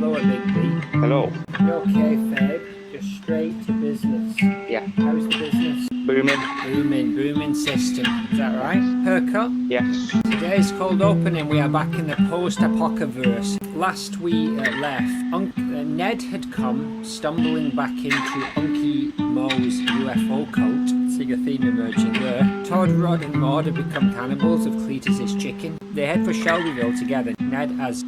Hello, Big B. Hello. You okay, Fabe? Just straight to business. Yeah. How's the business? Booming. System. Is that right? Haircut? Yes. Today's cold opening. We are back in the post-apocalypse. Last we left, Ned had come stumbling back into Unky Moe's UFO cult. Seeing a theme emerging there. Todd, Rod and Maude have become cannibals of Cletus's chicken. They head for Shelbyville together. Ned as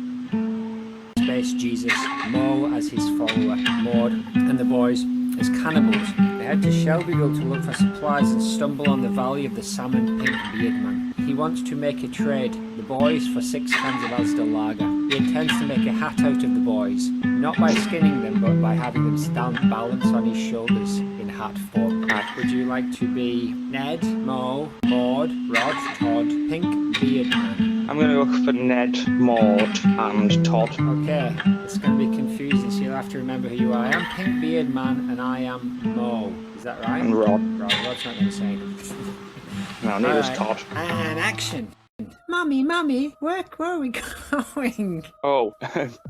Space Jesus, Moe as his follower, Maude, and the boys as cannibals. They head to Shelbyville to look for supplies and stumble on the valley of the salmon pink beard man. He wants to make a trade, the boys for 6 cans of Asda lager. He intends to make a hat out of the boys, not by skinning them but by having them stand balanced on his shoulders in hat form. Would you like to be Ned, Moe, Maude, Rod, Todd, Pink Beard Man? I'm going to look for Ned, Maude, and Todd. Okay, it's going to be confusing, so you'll have to remember who you are. I am Pink Beard Man and I am Moe. Is that right? And Rod. Rod's not going to say anything. No, neither's Todd. And action. Mummy, where are we going? Oh,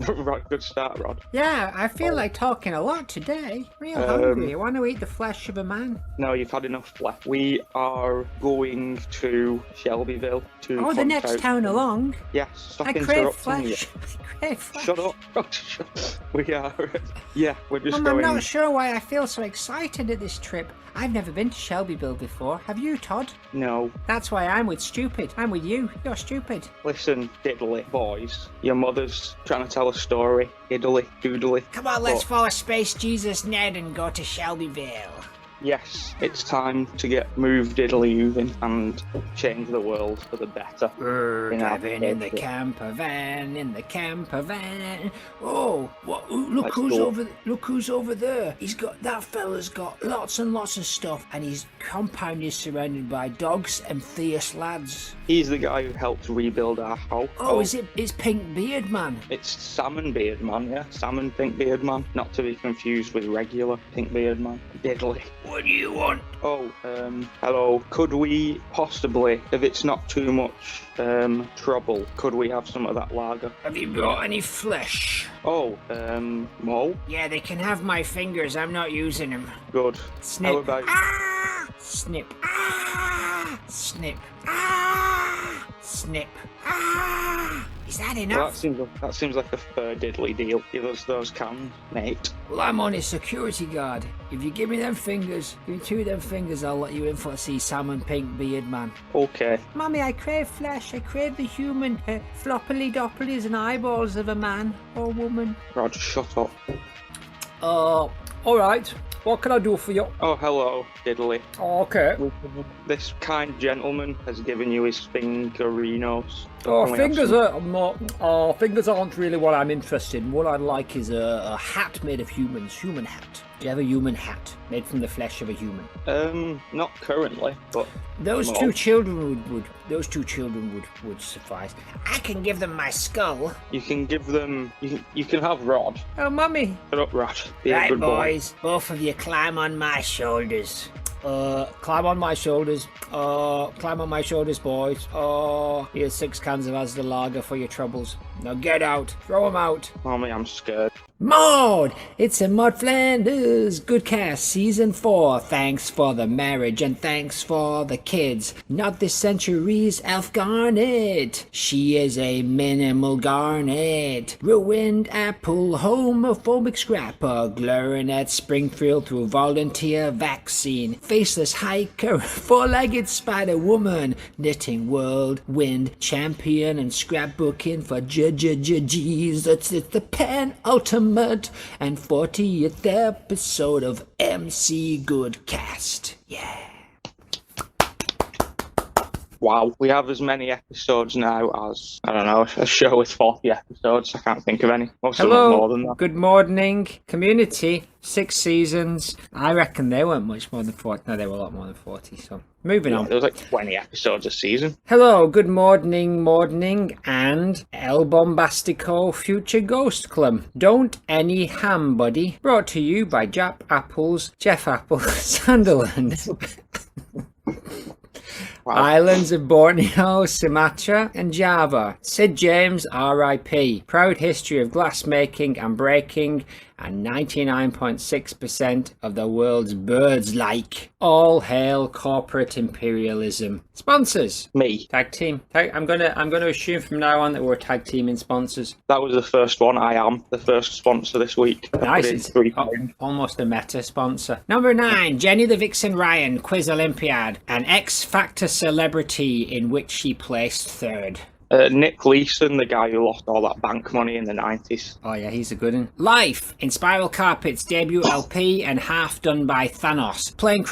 right, good start, Rod. Yeah, I feel like talking a lot today. Real hungry. I want to eat the flesh of a man. No, you've had enough flesh. We are going to Shelbyville to... Oh, the next town along? Yes, stop I crave interrupting me. flesh. I crave flesh. Shut up. We are... Yeah, we're just Mum, going... I'm not sure why I feel so excited at this trip. I've never been to Shelbyville before. Have you, Todd? No. That's why I'm with stupid. I'm with you. You're stupid. Listen, diddly boys. Your mother's trying to tell a story. Diddly, doodly. Come on, let's follow Space Jesus Ned and go to Shelbyville. Yes, it's time to get moved diddly-moving and change the world for the better. Driving in the camper van. Oh, what? Look who's over there. That fella's got lots and lots of stuff, and his compound is surrounded by dogs and fierce lads. He's the guy who helped rebuild our house. Oh, it's Pink Beard Man. It's Salmon Beard Man, yeah. Salmon Pink Beard Man. Not to be confused with regular Pink Beard Man. Diddly. What do you want? Oh, hello. Could we possibly, if it's not too much trouble, could we have some of that lager? Have you brought any flesh? Oh, Mo? Yeah, they can have my fingers. I'm not using them. Good. Snip. How about... Ah! Snip. Ah! Snip. Ah! Snip. Ah! Is that enough? Well, that seems like a fair diddly deal. Give us those cans, mate. Well, I'm on a security guard. If you give me them fingers, give me 2 of them fingers, I'll let you in for see Salmon Pink Beard Man. Okay. Mummy, I crave flesh. I crave the human floppily-doppilies and eyeballs of a man or woman. Rod, shut up. Alright. What can I do for you? Oh, hello, diddly. Oh, okay. This kind gentleman has given you his fingerinos. Fingers aren't really what I'm interested in. What I'd like is a hat made of humans. Human hat. Do you have a human hat made from the flesh of a human? Not currently, but those two children would suffice. I can give them my skull. You can give them. You can have Rod. Oh, Mummy. Shut up, Rod. Be a Right, good boys. boy. Both of you climb on my shoulders. Climb on my shoulders. Climb on my shoulders, boys. Here's 6 cans of Asda lager for your troubles. Now get out. Throw them out. Mommy, I'm scared. Maude! It's a Maude Flanders. Good cast, season 4. Thanks for the marriage and thanks for the kids. Not this century's Elf Garnet. She is a minimal garnet. Ruined apple, homophobic scrapper. Glaring at Springfield through volunteer vaccine. Faceless hiker, 4-legged spider woman. Knitting world wind champion and scrapbooking for G's. It's the penultimate and 40th episode of MC Goodcast. Yeah. Wow, we have as many episodes now as, I don't know, a show with 40 episodes. I can't think of any. Most of them more than that. Good morning, community. 6 seasons. I reckon they weren't much more than 40. No, they were a lot more than 40, so moving on. There was like 20 episodes a season. Hello, good morning, and El Bombastico Future Ghost Club. Don't any ham, buddy. Brought to you by Jeff Apple, Sunderland. Wow. Islands of Borneo, Sumatra and Java. Sid James, R.I.P. Proud history of glass making and breaking, and 99.6% of the world's birds like. All hail corporate imperialism. Sponsors. Me. Tag team. I'm gonna assume from now on that we're tag teaming sponsors. That was the first one. I am the first sponsor this week. Nice. It's almost a meta sponsor. Number 9, Jenny the Vixen Ryan, Quiz Olympiad, an X Factor celebrity in which she placed 3rd. Nick Leeson, the guy who lost all that bank money in the 90s. Oh yeah, he's a good one. Life in Spiral Carpet's debut LP and half done by Thanos. Plane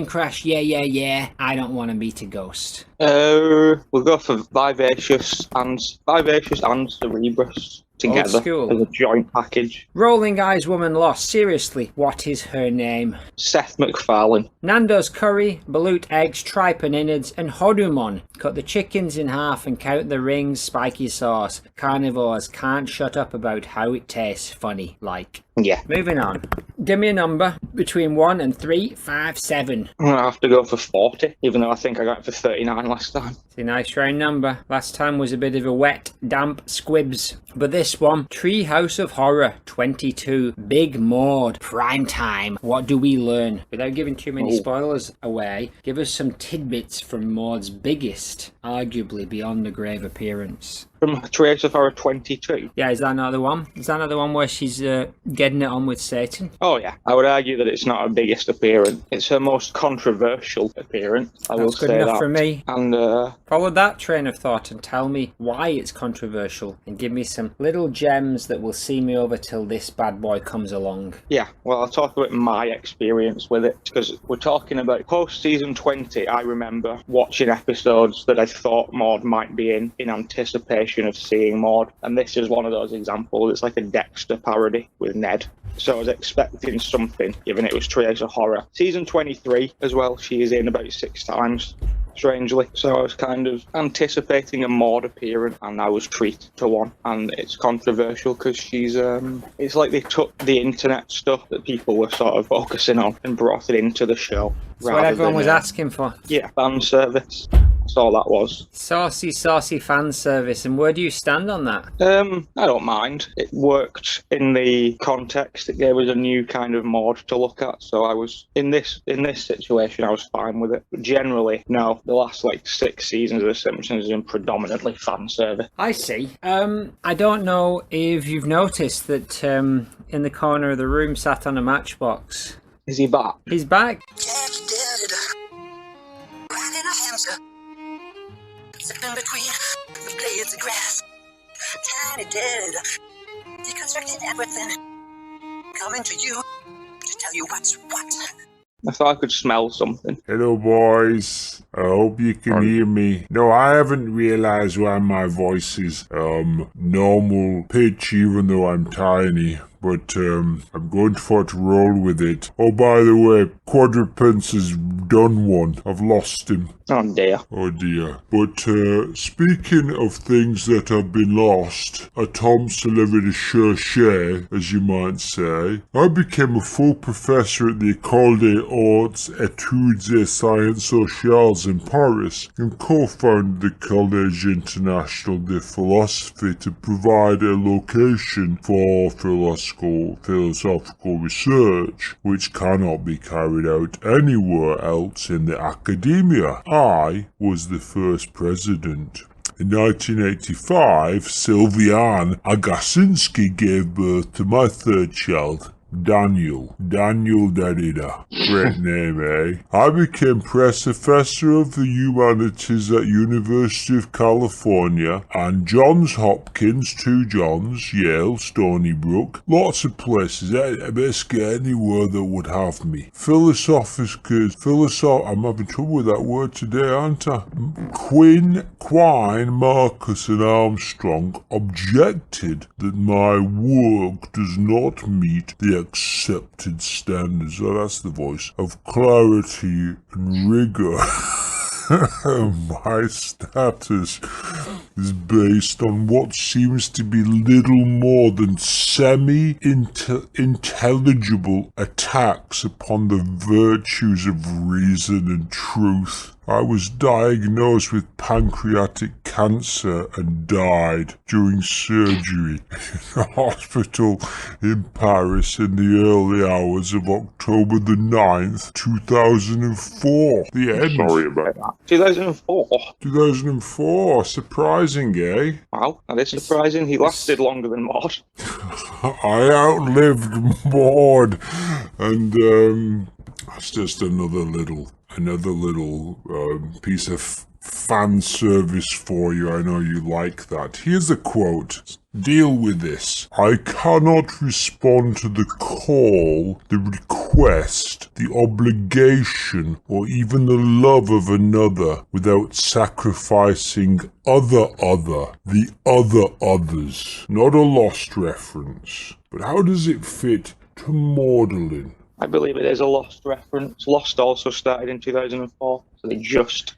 crash, yeah. I don't want to meet a ghost. We'll go for Vivacious and Cerebrus together as a joint package. Rolling Eyes Woman Lost. Seriously, what is her name? Seth MacFarlane. Nando's curry, balut eggs, tripe and innards, and hodumon. Cut the chickens in half and count the rings, spiky sauce. Carnivores can't shut up about how it tastes funny, like. Yeah. Moving on. Give me a number between 1 and 3, 5, 7. I'm going to have to go for 40, even though I think I got it for 39 last time. It's a nice round number. Last time was a bit of a wet, damp squibs. But this one, Treehouse of Horror 22, Big Maude, prime time. What do we learn? Without giving too many spoilers away, give us some tidbits from Maude's biggest, arguably beyond the grave appearance. From Treehouse of Horror 22? Yeah, is that another one? Is that another one where she's getting it on with Satan? Oh yeah, I would argue that it's not her biggest appearance. It's her most controversial appearance. I will say that. That's good enough for me. And follow that train of thought and tell me why it's controversial, and give me some little gems that will see me over till this bad boy comes along. Yeah, well, I'll talk about my experience with it, because we're talking about post-season 20. I remember watching episodes that I thought Maude might be in anticipation of seeing Maude, and this is one of those examples. It's like a Dexter parody with Ned. So I was expecting something, given it was Treehouse of Horror. Season 23 as well, she is in about 6 times, strangely. So I was kind of anticipating a Maude appearance, and I was treated to one. And it's controversial because she's, it's like they took the internet stuff that people were sort of focusing on and brought it into the show. That's what everyone was asking for. Yeah, fan service. That's all that was. Saucy fan service. And where do you stand on that? I don't mind. It worked in the context. It gave us a new kind of Maude to look at. So I was in this situation, I was fine with it. But generally, no. The last 6 seasons of The Simpsons has been predominantly fan service. I see. I don't know if you've noticed that in the corner of the room, sat on a matchbox. Is he back? He's back. Slipping between the blades of grass. Tiny dead. Deconstructing everything. Coming to you to tell you what's what. I thought I could smell something. Hello, boys. I hope you can hear me. No, I haven't realized why my voice is normal pitch, even though I'm tiny. But I'm going for to roll with it. Oh, by the way, Quadrupence has done one. I've lost him. Oh dear. Oh dear. But speaking of things that have been lost, a Tom celebrity cherché, as you might say, I became a full professor at the École des Hautes Études et Sciences Sociales in Paris and co-founded the Collège International de Philosophy to provide a location for philosophical research, which cannot be carried out anywhere else in the academia. I was the first president. In 1985, Sylviane Agassinsky gave birth to my third child, Daniel Derrida. Great name, eh? I became professor of the humanities at University of California and Johns Hopkins, 2 Johns, Yale, Stony Brook, lots of places, basically anywhere that would have me. I'm having trouble with that word today, aren't I? Quine, Marcus and Armstrong objected that my work does not meet the accepted standards, that's the voice, of clarity and rigor. My status is based on what seems to be little more than semi-intelligible attacks upon the virtues of reason and truth. I was diagnosed with pancreatic cancer and died during surgery in a hospital in Paris in the early hours of October the 9th, 2004. The end. Sorry about that. 2004? 2004. Surprising, eh? Wow, that is surprising. He lasted longer than Maude. I outlived Maude, and that's just another little piece of fan service for you. I know you like that. Here's a quote. Deal with this. I cannot respond to the call, the request, the obligation, or even the love of another without sacrificing the other others. Not a Lost reference. But how does it fit to Maudlin? I believe it is a Lost reference. Lost also started in 2004, so they just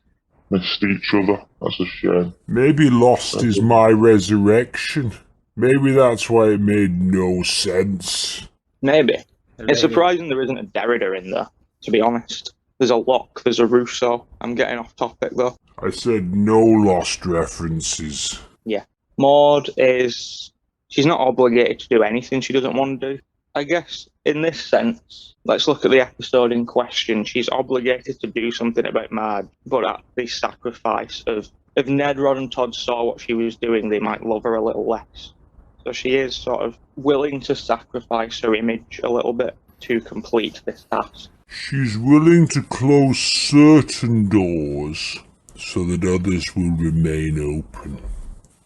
missed each other. That's a shame. Maybe Lost is my resurrection. Maybe that's why it made no sense. Maybe. It's surprising there isn't a Derrida in there, to be honest. There's a Locke, there's a Rousseau. I'm getting off topic, though. I said no Lost references. Yeah. Maude is... she's not obligated to do anything she doesn't want to do. I guess, in this sense, let's look at the episode in question. She's obligated to do something about Marge, but at the sacrifice of... if Ned, Rod and Todd saw what she was doing, they might love her a little less. So she is sort of willing to sacrifice her image a little bit to complete this task. She's willing to close certain doors so that others will remain open.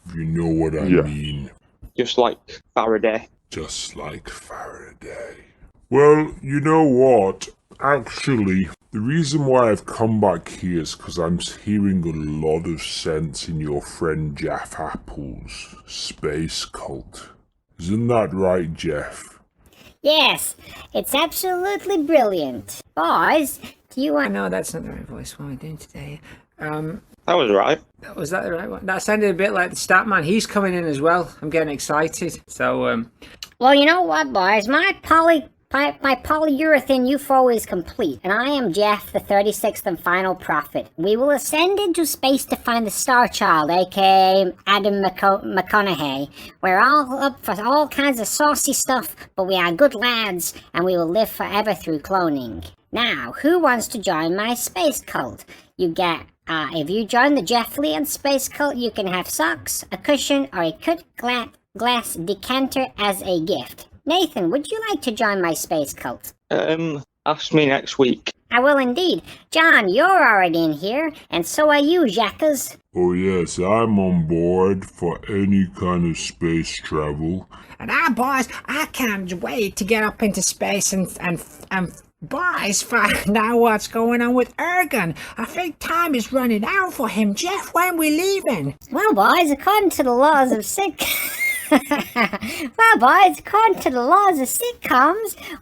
If you know what I mean. Just like Faraday. Just like Faraday. Well, you know what? Actually, the reason why I've come back here is because I'm hearing a lot of sense in your friend Jeff Apple's space cult. Isn't that right, Jeff? Yes, it's absolutely brilliant. Boys, do you want... No, that's not the right voice. What am I doing today? That was right. Was that the right one? That sounded a bit like the Statman. He's coming in as well. I'm getting excited. So, Well, you know what, boys? My polyurethane UFO is complete, and I am Jeff, the 36th and final prophet. We will ascend into space to find the Star Child, aka Adam McConaughey. We're all up for all kinds of saucy stuff, but we are good lads, and we will live forever through cloning. Now, who wants to join my space cult? You get... if you join the Jeff Leon space cult, you can have socks, a cushion, or a cut glass decanter as a gift. Nathan, would you like to join my space cult? Ask me next week. I will indeed. John, you're already in here, and so are you, Jacques. Oh yes, I'm on board for any kind of space travel. and boys, I can't wait to get up into space and boys, find out what's going on with Errgun. I think time is running out for him. Jeff, when we leaving? Well, boys, according to the laws of sitcoms,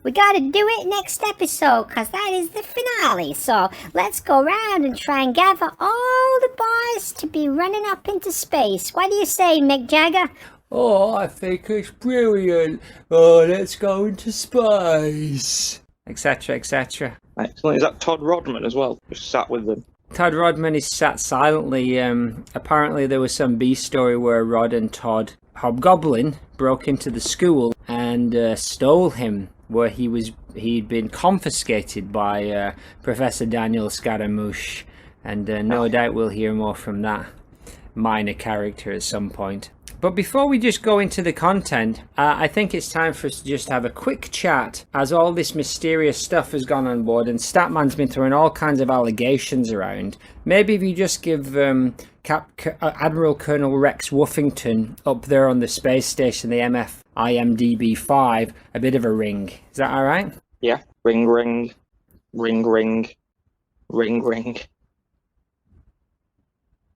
we gotta do it next episode, cause that is the finale. So let's go around and try and gather all the boys to be running up into space. What do you say, Mick Jagger? Oh, I think it's brilliant. Oh, let's go into space. Etc, etc. Excellent. Is that Todd Rodman as well? Just sat with them. Todd Rodman is sat silently. Apparently there was some B story where Rod and Todd Hobgoblin broke into the school and stole him, where he'd been confiscated by Professor Daniel Scaramouche, and no doubt we'll hear more from that minor character at some point. But before we just go into the content, I think it's time for us to just have a quick chat, as all this mysterious stuff has gone on board and Statman's been throwing all kinds of allegations around. Maybe if you just give Admiral Colonel Rex Woofington up there on the space station, the MFIMDB 5, a bit of a ring. Is that alright? Yeah. Ring, ring. Ring, ring. Ring, ring.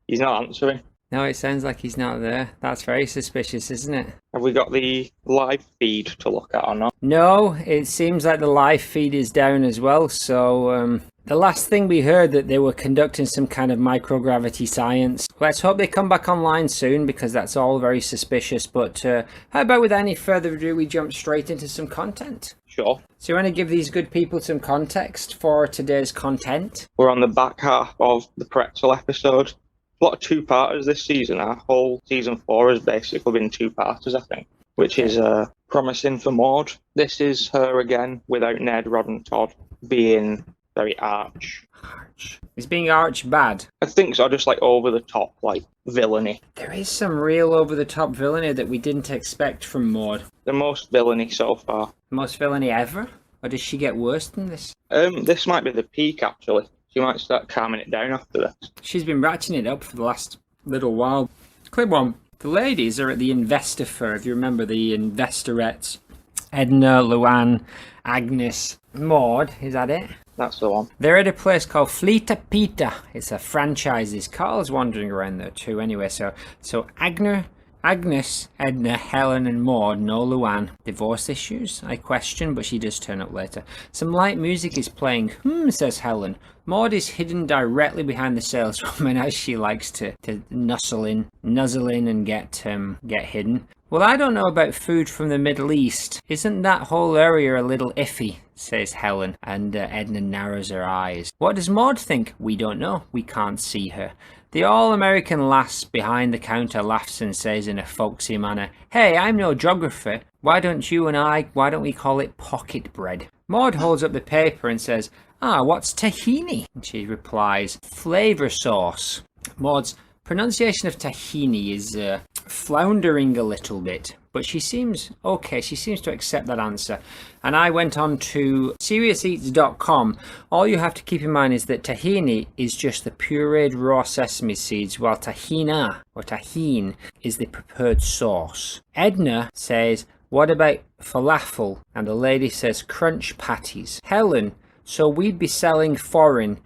He's not answering. No, it sounds like he's not there. That's very suspicious, isn't it? Have we got the live feed to look at or not? No, it seems like the live feed is down as well. So the last thing we heard that they were conducting some kind of microgravity science. Let's hope they come back online soon, because that's all very suspicious. But how about with any further ado, we jump straight into some content? Sure. So you want to give these good people some context for today's content? We're on the back half of the Pretzel episode. A lot of two-parters this season. Our whole season 4 has basically been two-parters, I think, which is promising for Maude. This is her again, without Ned, Rod and Todd, being very arch. Is being arch bad? I think so, just like over the top, like villainy. There is some real over-the-top villainy that we didn't expect from Maude. The most villainy so far. Most villainy ever? Or does she get worse than this? This might be the peak, actually. She might start calming it down after this. She's been ratcheting it up for the last little while. Clip 1. The ladies are at the Investor Fair, if you remember the Investorettes. Edna, Luann, Agnes, Maude, is that it? That's the one. They're at a place called Flita Pita. It's a franchise. Carl's wandering around there too anyway. So Agnes, Edna, Helen and Maude, no Luann. Divorce issues? I question, but she does turn up later. Some light music is playing. Says Helen. Maude is hidden directly behind the saleswoman, as she likes to nuzzle in and get hidden. Well, I don't know about food from the Middle East. Isn't that whole area a little iffy? Says Helen, and Edna narrows her eyes. What does Maude think? We don't know. We can't see her. The all-American lass behind the counter laughs and says in a folksy manner, "Hey, I'm no geographer. Why don't we call it pocket bread?" Maude holds up the paper and says, what's tahini? And she replies, flavor sauce. Maude's pronunciation of tahini is floundering a little bit, but she seems okay. She seems to accept that answer. And I went on to SeriousEats.com. All you have to keep in mind is that tahini is just the pureed raw sesame seeds, while tahina or tahine is the prepared sauce. Edna says, what about falafel? And the lady says crunch patties. Helen, so we'd be selling foreign,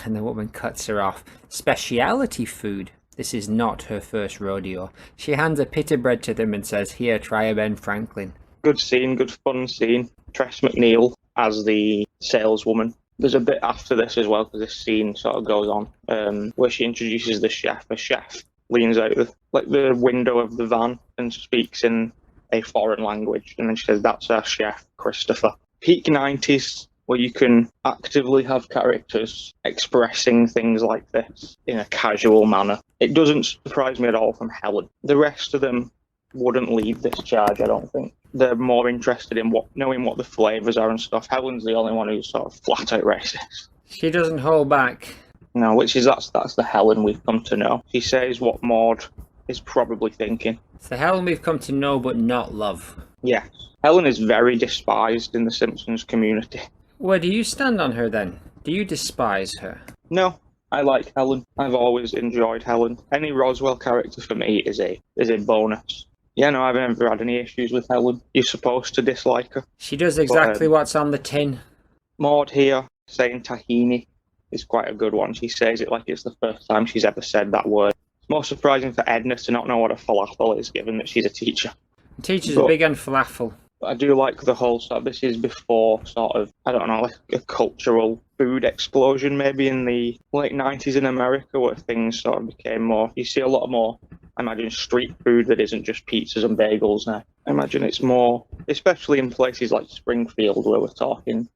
and the woman cuts her off, speciality food. This is not her first rodeo. She hands a pita bread to them and says, here, try a Ben Franklin. Good scene, good fun scene. Tress MacNeille as the saleswoman. There's a bit after this as well, because this scene sort of goes on, where she introduces the chef. A chef leans out the window of the van and speaks in a foreign language. And then she says, that's our chef, Christopher. Peak 90s, where you can actively have characters expressing things like this in a casual manner. It doesn't surprise me at all from Helen. The rest of them wouldn't lead this charge, I don't think. They're more interested in knowing what the flavours are and stuff. Helen's the only one who's sort of flat out racist. She doesn't hold back. No, that's the Helen we've come to know. She says what Maude is probably thinking. It's the Helen we've come to know but not love. Yes. Helen is very despised in the Simpsons community. Where do you stand on her then? Do you despise her? No, I like Helen. I've always enjoyed Helen. Any Roswell character for me is a bonus. Yeah, no, I've never had any issues with Helen. You're supposed to dislike her. She does exactly what's on the tin. Maude here saying tahini is quite a good one. She says it like it's the first time she's ever said that word. It's more surprising for Edna to not know what a falafel is, given that she's a teacher. The teacher's big on falafel. I do like the whole sort of, this is before sort of, I don't know, like a cultural food explosion maybe in the late 90s in America, where things sort of became more, you see a lot more, I imagine, street food that isn't just pizzas and bagels now. I imagine it's more, especially in places like Springfield, where we're talking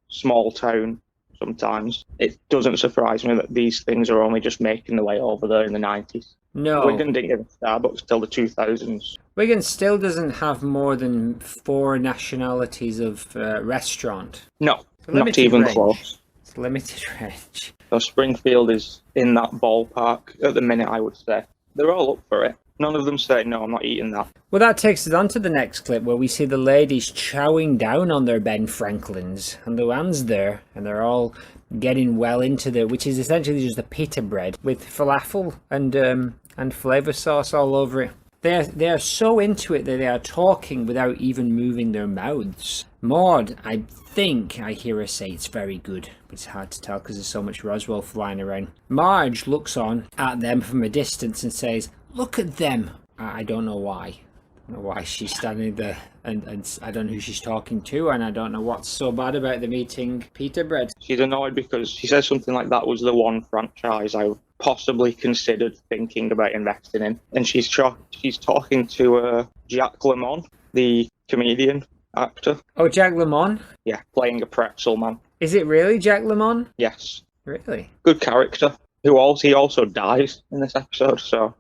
small town sometimes. It doesn't surprise me that these things are only just making their way over there in the 90s. No. Wigan didn't get a Starbucks till the 2000s. Wigan still doesn't have more than 4 nationalities of restaurant. No, not even close. It's limited range. So Springfield is in that ballpark at the minute, I would say. They're all up for it. None of them say, no, I'm not eating that. Well, that takes us on to the next clip, where we see the ladies chowing down on their Ben Franklins. And Luann's there, and they're all getting well into which is essentially just a pita bread with falafel and flavour sauce all over it. They're so into it that they are talking without even moving their mouths. Maude, I think I hear her say it's very good, but it's hard to tell because there's so much Roswell flying around. Marge looks on at them from a distance and says, "Look at them." I don't know why. I don't know why she's standing there, and I don't know who she's talking to, and I don't know what's so bad about them eating pita bread. She's annoyed because she says something like that was the one franchise I possibly considered thinking about investing in. And she's talking to Jack Lemmon, the comedian actor. Oh, Jack Lemmon? Yeah, playing a pretzel man. Is it really Jack Lemmon? Yes. Really? Good character. He also dies in this episode, so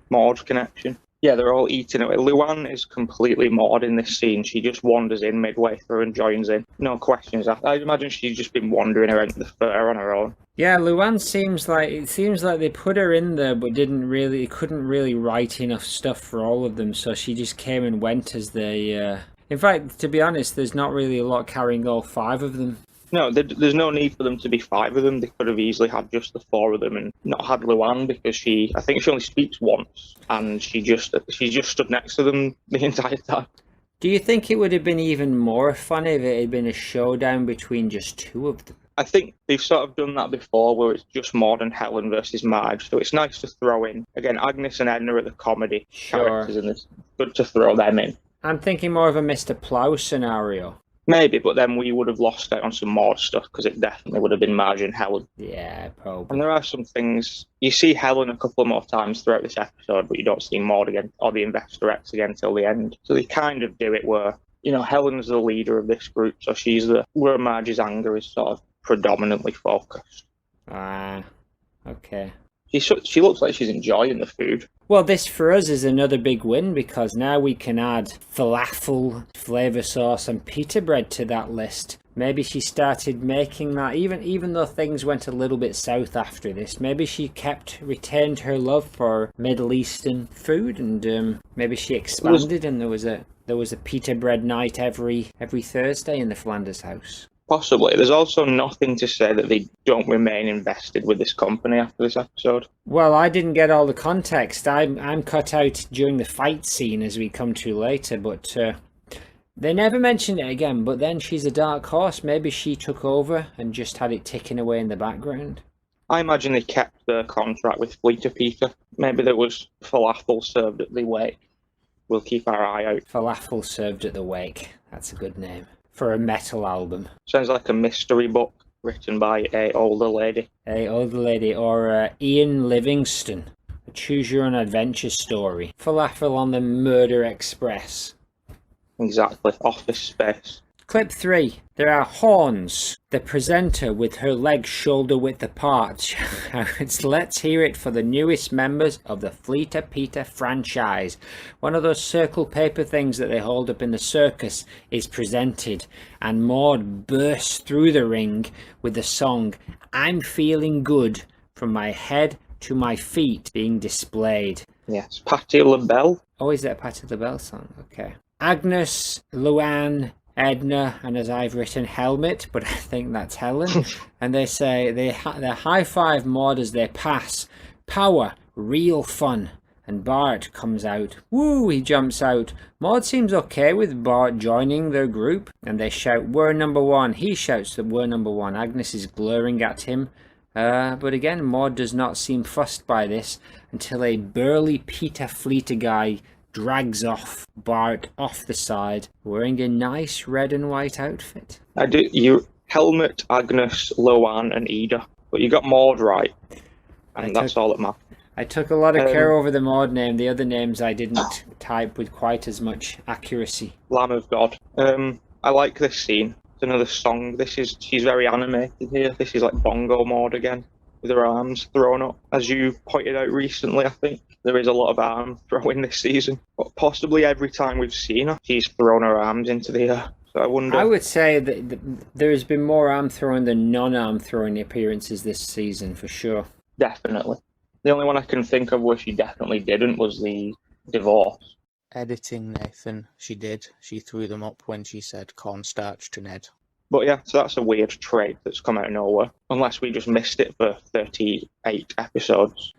Maude connection. Yeah, they're all eating it. Luann is completely Maude in this scene. She just wanders in midway through and joins in. No questions asked. I imagine she's just been wandering around the fair on her own. Yeah, Luann seems like they put her in there, but couldn't really write enough stuff for all of them. So she just came and went as they. In fact, to be honest, there's not really a lot carrying all 5 of them. No, there's no need for them to be 5 of them. They could have easily had just the 4 of them and not had Luann because I think she only speaks once, and she just stood next to them the entire time. Do you think it would have been even more fun if it had been a showdown between just 2 of them? I think they've sort of done that before, where it's just Maude and Helen versus Marge. So it's nice to throw in again. Agnes and Edna are the comedy characters in this. Good to throw them in. I'm thinking more of a Mr. Plow scenario. Maybe, but then we would have lost out on some Maude stuff because it definitely would have been Marge and Helen. Yeah, probably. And there are some things. You see Helen a couple more times throughout this episode, but you don't see Maude again or the Investor X again until the end. So they kind of do it where, Helen's the leader of this group, so she's where Marge's anger is sort of predominantly focused. Ah, okay. She looks like she's enjoying the food. Well, this for us is another big win because now we can add falafel, flavour sauce and pita bread to that list. Maybe she started making that, even though things went a little bit south after this. Maybe she retained her love for Middle Eastern food, and maybe she expanded, and there was a pita bread night every Thursday in the Flanders house. Possibly. There's also nothing to say that they don't remain invested with this company after this episode. Well, I didn't get all the context. I'm cut out during the fight scene, as we come to later, but they never mentioned it again. But then she's a dark horse. Maybe she took over and just had it ticking away in the background. I imagine they kept the contract with Fleeta Peter. Maybe there was falafel served at the wake. We'll keep our eye out. Falafel served at the wake. That's a good name for a metal album. Sounds like a mystery book written by a older lady. Or Ian Livingston. A choose your own adventure story. Falafel on the Murder Express. Exactly. Office Space. Clip 3. There are horns. The presenter with her legs shoulder width apart. Let's hear it for the newest members of the Fleeta Peter franchise. One of those circle paper things that they hold up in the circus is presented, and Maude bursts through the ring with the song I'm Feeling Good from my head to my feet being displayed. Yes, Patti LaBelle. Oh, is that a Patti LaBelle song? Okay. Agnes, Luann, Edna, and as I've written, Helmet, but I think that's Helen. And they say they high-five Maude as they pass. Power, real fun. And Bart comes out. Woo, he jumps out. Maude seems okay with Bart joining their group. And they shout, we're number one. He shouts that we're number one. Agnes is glaring at him. But again, Maude does not seem fussed by this until a burly Peter Fleeta guy drags off Bart off the side, wearing a nice red and white outfit. Helmet, Agnes, Luann, and Ida, but you got Maude right, and that's all that matters. I took a lot of care over the Maude name. The other names I didn't type with quite as much accuracy. Lamb of God. I like this scene. It's another song. She's very animated here. This is like Bongo Maude again, with her arms thrown up. As you pointed out recently, I think there is a lot of arm throwing this season. But possibly every time we've seen her, she's thrown her arms into the air. So I wonder. I would say that there has been more arm throwing than non-arm throwing appearances this season, for sure. Definitely. The only one I can think of where she definitely didn't was the divorce. Editing, Nathan. She did. She threw them up when she said cornstarch to Ned. But yeah, so that's a weird trait that's come out of nowhere. Unless we just missed it for 38 episodes.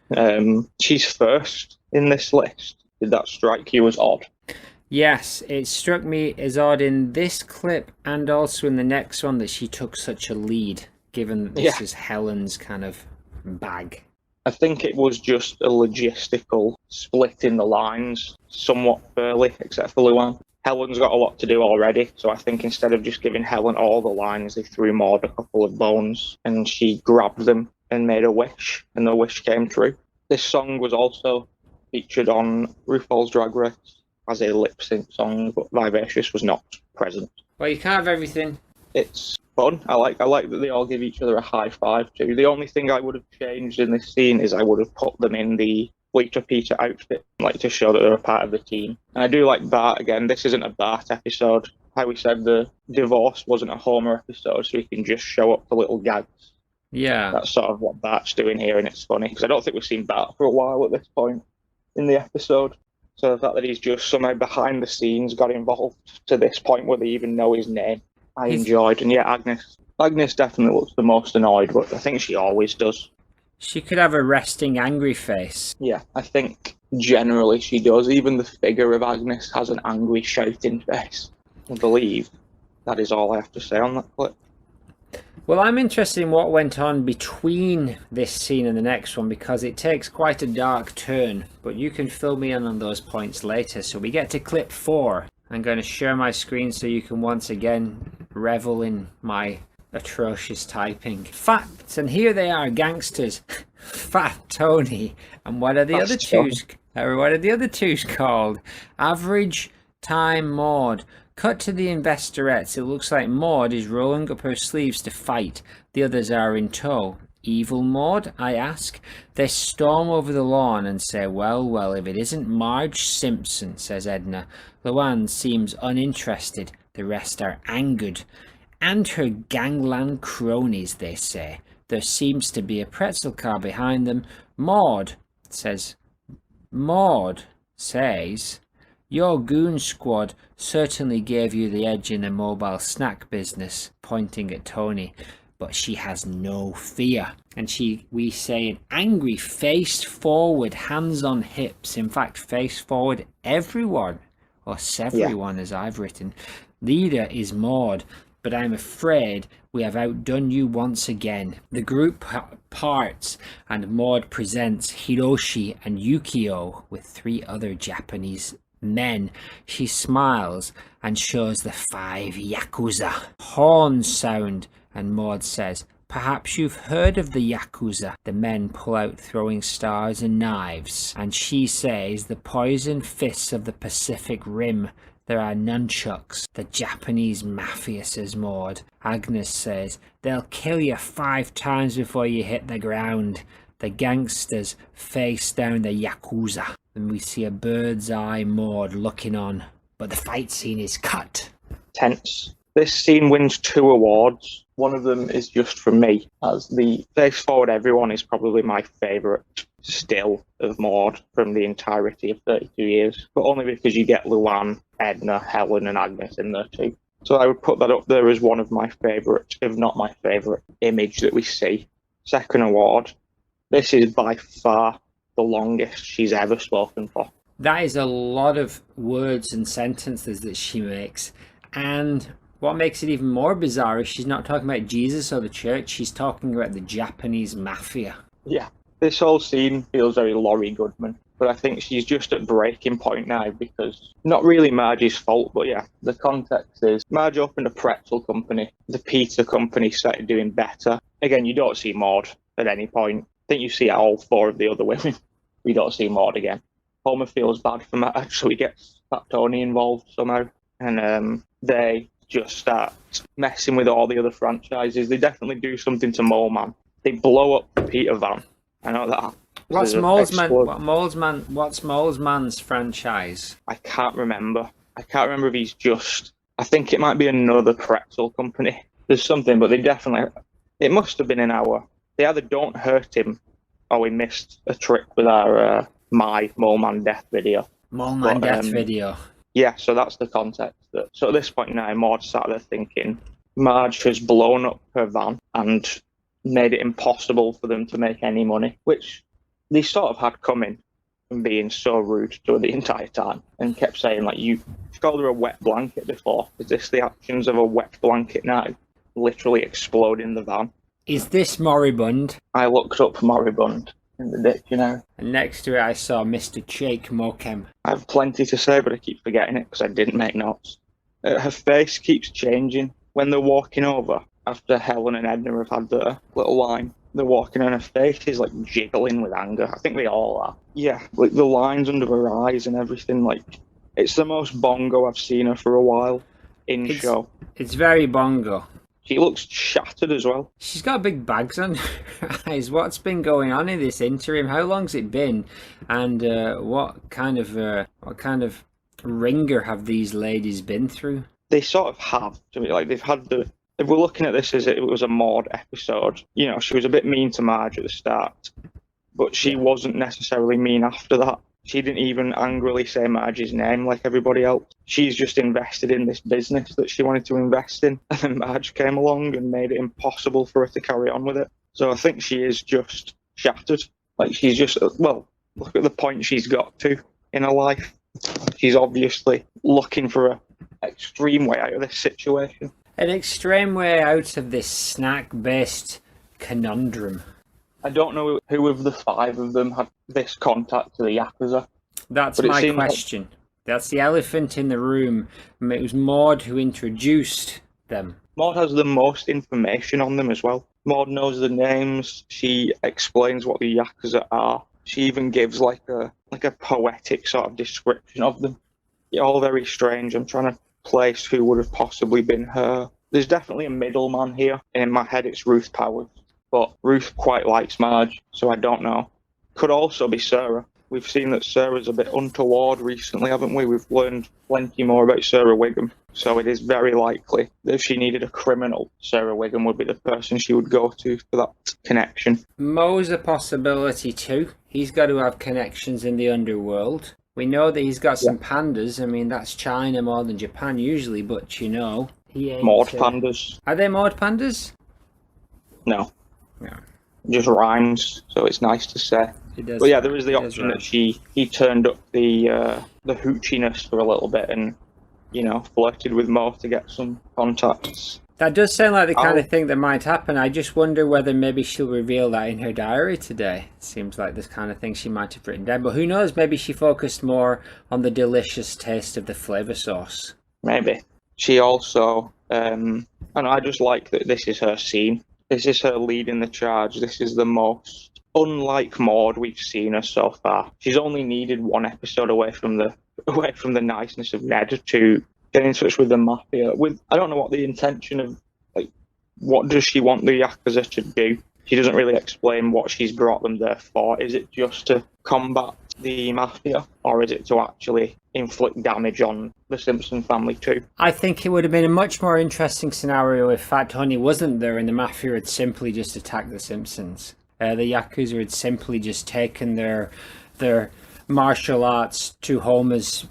She's first in this list. Did that strike you as odd? Yes, it struck me as odd in this clip and also in the next one that she took such a lead, given that this is Helen's kind of bag. I think it was just a logistical split in the lines, somewhat early, except for Luann. Helen's got a lot to do already, so I think instead of just giving Helen all the lines, they threw Maude a couple of bones, and she grabbed them and made a wish, and the wish came true. This song was also featured on RuPaul's Drag Race as a lip sync song, but Vivacious was not present. Well, you can't have everything. It's fun. I like that they all give each other a high five too. The only thing I would have changed in this scene is I would have put them in the Bleacher Peter outfit, like to show that they're a part of the team. And I do like Bart again. This isn't a Bart episode. How we said the divorce wasn't a Homer episode, so he can just show up for little gags. Yeah. That's sort of what Bart's doing here, and it's funny because I don't think we've seen Bart for a while at this point in the episode. So the fact that he's just somehow behind the scenes got involved to this point where they even know his name, I enjoyed. And yeah, Agnes definitely looks the most annoyed, but I think she always does. She could have a resting angry face. Yeah, I think generally she does. Even the figure of Agnes has an angry shouting face. I believe that is all I have to say on that clip. Well, I'm interested in what went on between this scene and the next one because it takes quite a dark turn, but you can fill me in on those points later. So we get to clip 4. I'm going to share my screen so you can once again revel in my atrocious typing. Facts, and here they are, gangsters. Fat Tony, and what are the other twos? What are the other twos called? Average Time Maude. Cut to the investorettes. It looks like Maude is rolling up her sleeves to fight. The others are in tow. Evil Maude, I ask. They storm over the lawn and say, well, if it isn't Marge Simpson, says Edna. Luann seems uninterested. The rest are angered. And her gangland cronies, they say. There seems to be a pretzel car behind them. Maude says, your goon squad certainly gave you the edge in the mobile snack business, pointing at Tony, but she has no fear. And we say an angry, face forward, hands on hips. In fact, face forward, everyone, or severyone as I've written. Leader is Maude, but I'm afraid we have outdone you once again. The group parts and Maude presents Hiroshi and Yukio with 3 other Japanese men. She smiles and shows the 5 Yakuza. Horns sound and Maude says, perhaps you've heard of the Yakuza. The men pull out throwing stars and knives, and she says the poison fists of the Pacific Rim. There are nunchucks. The Japanese Mafia, says Maude. Agnes says, they'll kill you 5 times before you hit the ground. The gangsters face down the Yakuza. And we see a bird's eye Maude looking on. But the fight scene is cut. Tense. This scene wins 2 awards. One of them is just for me, as the face forward everyone is probably my favourite still of Maude from the entirety of 32 years. But only because you get Luann, Edna, Helen and Agnes in there too. So I would put that up there as one of my favourite, if not my favourite, image that we see. Second award. This is by far the longest she's ever spoken for. That is a lot of words and sentences that she makes. And what makes it even more bizarre is she's not talking about Jesus or the church, she's talking about the Japanese Mafia. Yeah, this whole scene feels very Laurie Goodman, but I think she's just at breaking point now because not really Marge's fault, but yeah, the context is Marge opened a pretzel company, the pizza company started doing better. Again, you don't see Maude at any point. I think you see all 4 of the other women. We don't see Maude again. Homer feels bad for Marge, so he gets Fat Tony involved somehow. And they just start messing with all the other franchises. They definitely do something to Mole Man. They blow up the Peter van. I know that. What's Mole's Man's franchise? I can't remember. If he's just... I think it might be another pretzel company. There's something, but they definitely... It must have been an hour. They either don't hurt him or we missed a trick with our my Mole Man death video. Mole Man death video. Yeah, so that's the context. So at this point now, Maude sat there thinking, Marge has blown up her van and made it impossible for them to make any money, which they sort of had coming. and being so rude to her the entire time, and kept saying, like, she called her a wet blanket before. Is this the actions of a wet blanket now? Literally exploding the van. Is this moribund? I looked up moribund in the dictionary. And next to it I saw Mr. Jake Mokem. I have plenty to say, but I keep forgetting it because I didn't make notes. Her face keeps changing when they're walking over. After Helen and Edna have had their little line, they're walking and her face is like jiggling with anger. I think they all are. Yeah, like the lines under her eyes and everything. Like, it's the most bongo I've seen her for a while in show. It's very bongo. She looks shattered as well. She's got big bags on her eyes. What's been going on in this interim? How long's it been? And what kind of ringer have these ladies been through? They sort of have. To me, like, they've had the. If we're looking at this as it was a Maude episode, you know, she was a bit mean to Marge at the start, but she wasn't necessarily mean after that. She didn't even angrily say Marge's name like everybody else. She's just invested in this business that she wanted to invest in, and then Marge came along and made it impossible for her to carry on with it. So I think she is just shattered. Like, she's just, well, look at the point she's got to in her life. She's obviously looking for an extreme way out of this situation. An extreme way out of this snack-based conundrum. I don't know who of the 5 of them had this contact to the Yakuza. That's my question. That's the elephant in the room. It was Maude who introduced them. Maude has the most information on them as well. Maude knows the names. She explains what the Yakuza are. She even gives like a poetic sort of description of them. Yeah, all very strange. I'm trying to place who would have possibly been her. There's definitely a middleman here, and in my head it's Ruth Powers. But Ruth quite likes Marge, so I don't know. Could also be Sarah. We've seen that Sarah's a bit untoward recently, haven't we? We've learned plenty more about Sarah Wiggum. So it is very likely that if she needed a criminal, Sarah Wiggum would be the person she would go to for that connection. Mo's a possibility too. He's got to have connections in the underworld. We know that he's got some pandas. I mean, that's China more than Japan usually, but you know, he ain't... Maude pandas. Are they Maude pandas? No. No. Just rhymes, so it's nice to say. But yeah, there is the option that he turned up the hoochiness for a little bit and, you know, flirted with Mo to get some contacts. That does sound like the kind of thing that might happen. I just wonder whether maybe she'll reveal that in her diary today. It seems like this kind of thing she might have written down. But who knows, maybe she focused more on the delicious taste of the flavour sauce. Maybe. She also, and I just like that this is her scene. This is her leading the charge. This is the most unlike Maude we've seen her so far. She's only needed one episode away from the niceness of Ned to get in touch with the Mafia. I don't know what the intention of, like, what does she want the Yakuza to do? She doesn't really explain what she's brought them there for. Is it just to combat the Mafia, or is it to actually inflict damage on the Simpson family too? I think it would have been a much more interesting scenario if Fat Honey wasn't there and the Mafia had simply just attacked the Simpsons. The Yakuza had simply just taken their martial arts to Homer's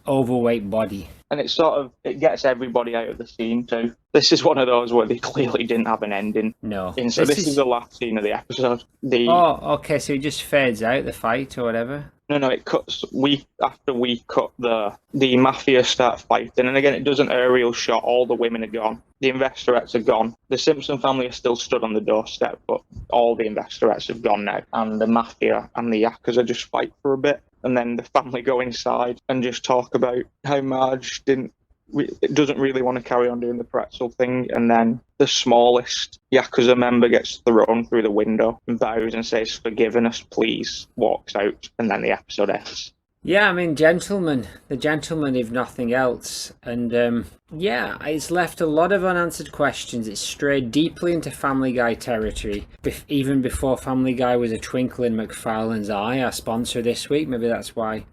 overweight body. And it gets everybody out of the scene too. This is one of those where they clearly didn't have an ending. No. So this is the last scene of the episode. Oh, okay, so it just fades out, the fight or whatever? No, it cuts week after week. The Mafia start fighting, and again, it does an aerial shot. All the women are gone. The investorettes are gone. The Simpson family are still stood on the doorstep, but all the investorettes have gone now, and the Mafia and the Yakuza just fight for a bit, and then the family go inside and just talk about how Marge doesn't really want to carry on doing the pretzel thing, and then the smallest Yakuza member gets thrown through the window and bows and says, "Forgiven us, please," walks out, and then the episode ends. Yeah, I mean, the gentleman if nothing else. And yeah, it's left a lot of unanswered questions. It's strayed deeply into Family Guy territory, even before Family Guy was a twinkle in McFarlane's eye, our sponsor this week. Maybe that's why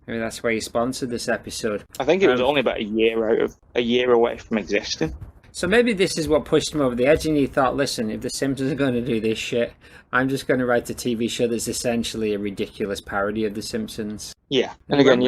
he sponsored this episode. I think it was only about a year away from existing. So maybe this is what pushed him over the edge, and he thought, listen, if the Simpsons are going to do this shit, I'm just going to write a TV show that's essentially a ridiculous parody of the Simpsons. Yeah, and again,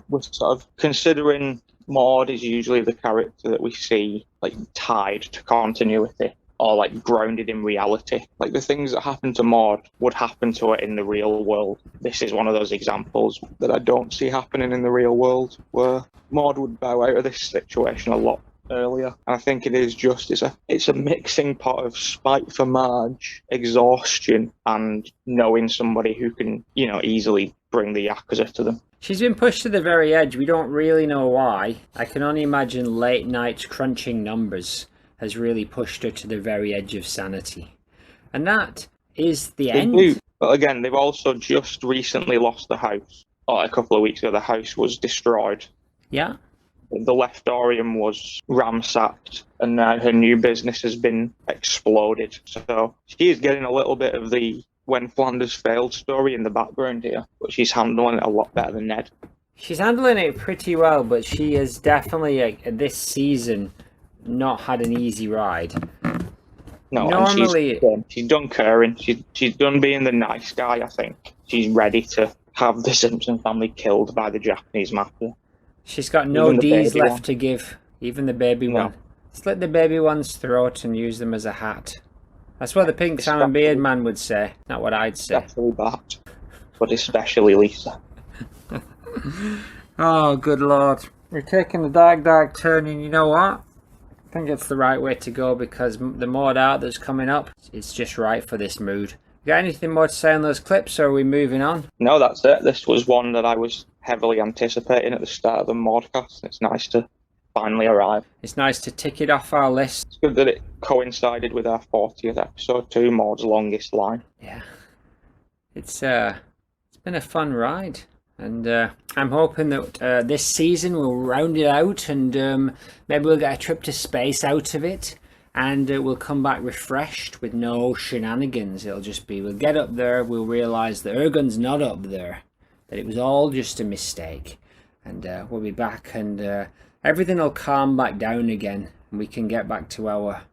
we're sort of considering Maude is usually the character that we see like tied to continuity or like grounded in reality. Like the things that happen to Maude would happen to her in the real world. This is one of those examples that I don't see happening in the real world, where Maude would bow out of this situation a lot earlier. And I think it is just it's a mixing pot of spite for Marge, exhaustion, and knowing somebody who can, you know, easily bring the Yakuza to them. She's been pushed to the very edge. We don't really know why. I can only imagine late nights crunching numbers has really pushed her to the very edge of sanity. And that is the end. But again, they've also just recently lost the house. A couple of weeks ago, the house was destroyed. Yeah. The Leftorium was ransacked, and now her new business has been exploded. So she is getting a little bit of the When Flanders Failed story in the background here, but she's handling it a lot better than Ned. She's handling it pretty well, but she has definitely, this season, not had an easy ride. No, normally and she's done caring. She's done being the nice guy, I think. She's ready to have the Simpson family killed by the Japanese mafia. She's got no D's left to give, even the baby one. Slit the baby one's throat and use them as a hat. That's what the Pink Salmon Beard man would say, not what I'd say. Especially Bart, but especially Lisa. Oh, good lord. We're taking a dark turn, and you know what? I think it's the right way to go, because the Maude art that's coming up, it's just right for this mood. Got anything more to say on those clips, or are we moving on? No, that's it. This was one that I was heavily anticipating at the start of the Maudecast. It's nice to finally arrive. It's nice to tick it off our list. It's good that it coincided with our 40th episode too, Maude's longest line. Yeah. It's been a fun ride. And I'm hoping that this season we'll round it out, and maybe we'll get a trip to space out of it. And we'll come back refreshed with no shenanigans. It'll just be, we'll get up there, we'll realise that Ergun's not up there, that it was all just a mistake. And we'll be back, and everything will calm back down again, and we can get back to our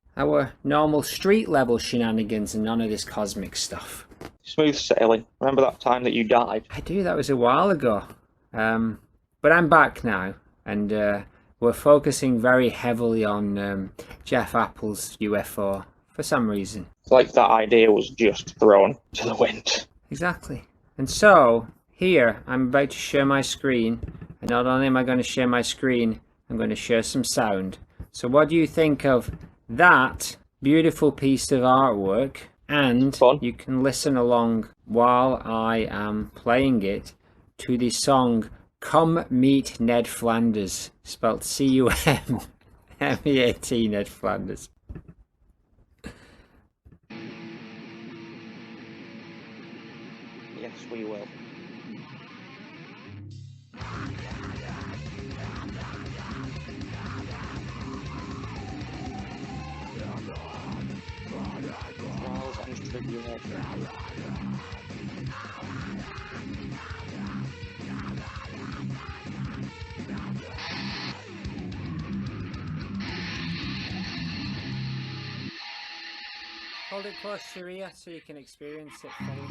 normal street level shenanigans and none of this cosmic stuff. Smooth sailing. Remember that time that you died? I do, that was a while ago. But I'm back now, and we're focusing very heavily on Jeff Apple's UFO for some reason. It's like that idea was just thrown to the wind. Exactly. And so, here, I'm about to share my screen, and not only am I going to share my screen, I'm going to share some sound. So what do you think of that beautiful piece of artwork? And Fun. You can listen along while I am playing it to the song Come Meet Ned Flanders, spelled C-U-M-M-E-A-T, Ned Flanders. Yes, we will. Hold it close to your ear so you can experience it fully.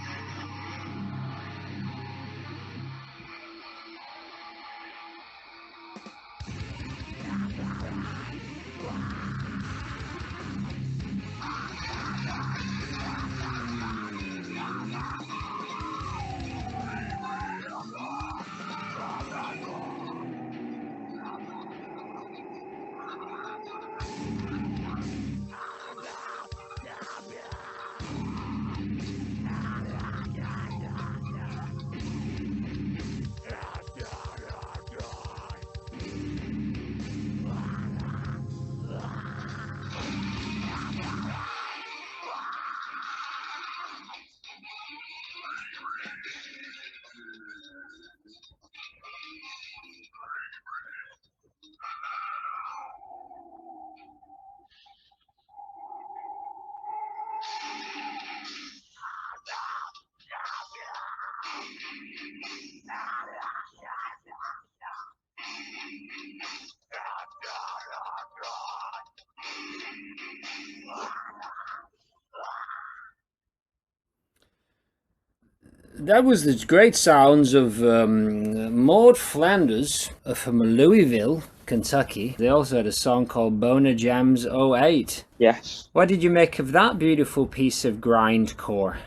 That was the great sounds of Maude Flanders from Louisville, Kentucky. They also had a song called Boner Jams '08. Yes. What did you make of that beautiful piece of grindcore?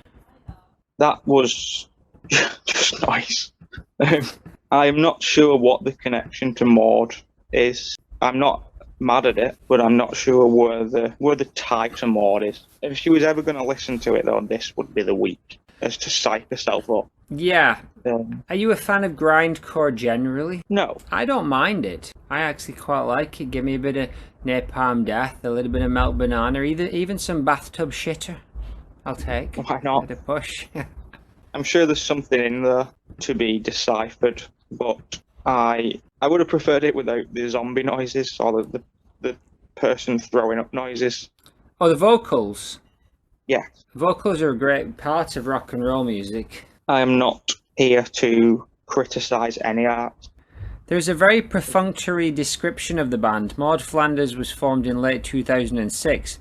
That was just nice. I am not sure what the connection to Maude is. I'm not mad at it, but I'm not sure where the tie to Maude is. If she was ever going to listen to it, though, this would be the week, as to psych herself up. Yeah. Are you a fan of grindcore generally? No. I don't mind it. I actually quite like it. Give me a bit of Napalm Death, a little bit of Melt Banana, even some Bathtub Shitter. I'll take. Why not? Bit of push. I'm sure there's something in there to be deciphered, but I would have preferred it without the zombie noises or the person throwing up noises. Oh, the vocals. Yeah. Vocals are a great part of rock and roll music. I am not here to criticise any art. There's a very perfunctory description of the band. Maude Flanders was formed in late 2006.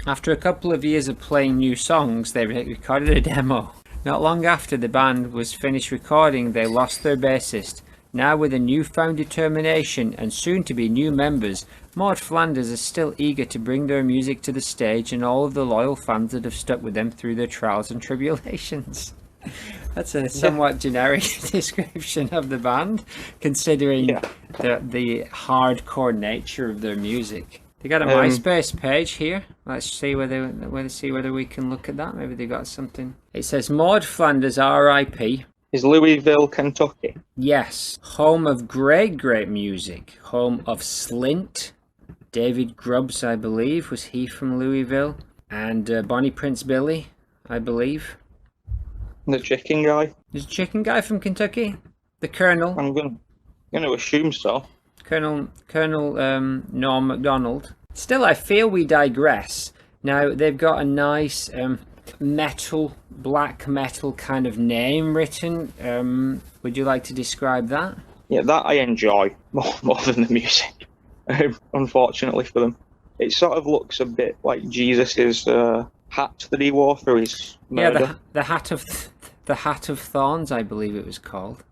After a couple of years of playing new songs, they recorded a demo. Not long after the band was finished recording, they lost their bassist. Now with a newfound determination and soon to be new members, Maude Flanders is still eager to bring their music to the stage and all of the loyal fans that have stuck with them through their trials and tribulations. That's a somewhat generic description of the band, considering the hardcore nature of their music. They got a MySpace page here. Let's see whether we can look at that. Maybe they got something. It says Maude Flanders R.I.P. Is Louisville, Kentucky? Yes. Home of great music. Home of Slint. David Grubbs, I believe, was he from Louisville? And Bonnie Prince Billy, I believe. The chicken guy? Is the chicken guy from Kentucky? The Colonel? I'm gonna assume so. Colonel Norm MacDonald. Still, I feel we digress. Now, they've got a nice black metal kind of name written. Would you like to describe that? Yeah, that I enjoy more than the music. Unfortunately for them, it sort of looks a bit like Jesus's hat that he wore for his murder. Yeah, the hat of thorns, I believe it was called.